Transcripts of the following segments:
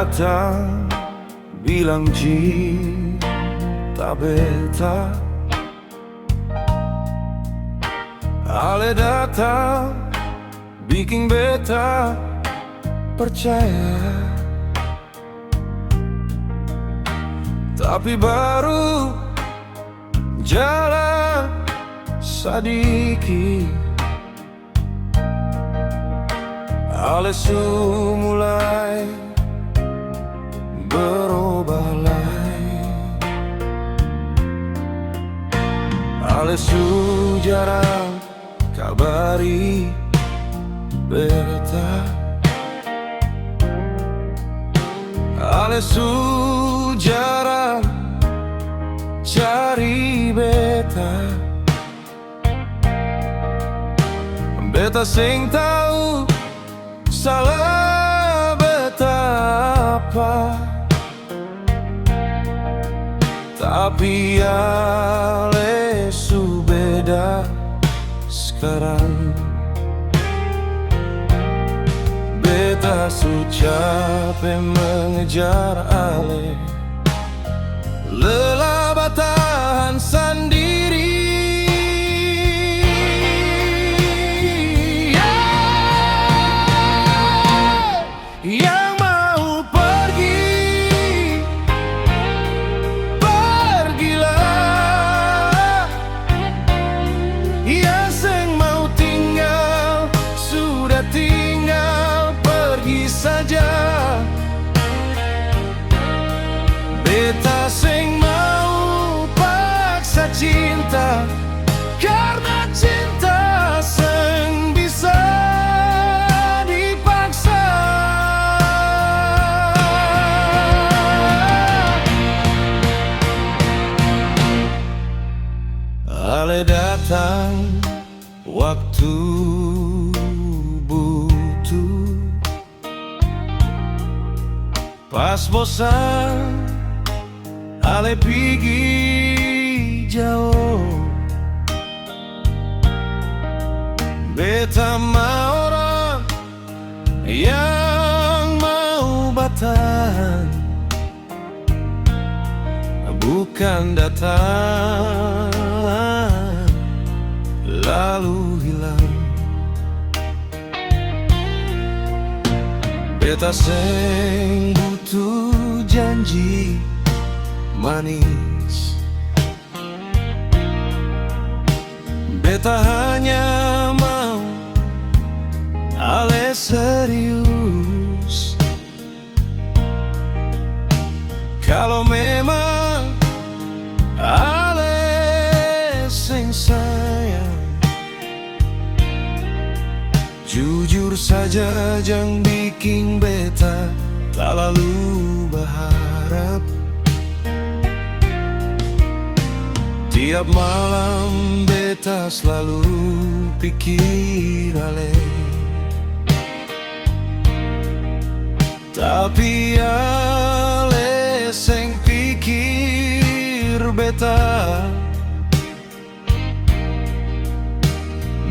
datang bilang cinta beta, Ale datang bikin beta percaya. Tapi baru jalan sadiki, Ale su mulai berubah lagi. Ale su jarang kabari beta, Ale su jarang cari beta. Beta sing tahu salah beta apa, tapi Ale su beda sekarang. Beta su capek mengejar Ale, lelah bertahan sendiri. Yang mau pergi, pergilah. Yang seng mau tinggal, sudah tinggal, pergi saja. Beta seng mau paksa cinta, karena cinta seng bisa dipaksa. Ale datang waktu butuh, pas bosan Ale pergi jauh. Beta mau orang yang mau bertahan, bukan datang lalu hilang. Beta seng butuh janji manis, beta hanya mau Ale serius. Kalau memang Ale sing sayang, jujur saja jangan bikin beta terlalu berharap. Tiap malam beta selalu pikir Ale, tapi Ale seng pikir beta.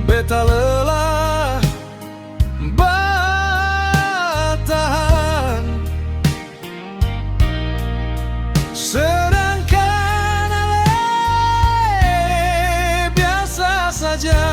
Beta lelah bertahan, sedangkan Ale biasa saja.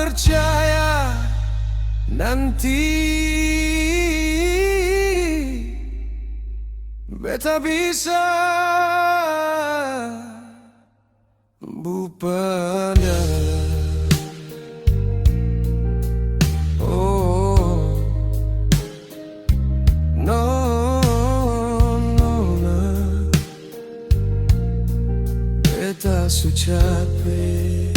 percaya nanti beta bisa Bupanda. Oh, no, no, no. Beta su capek,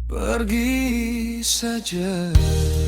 pergi saja.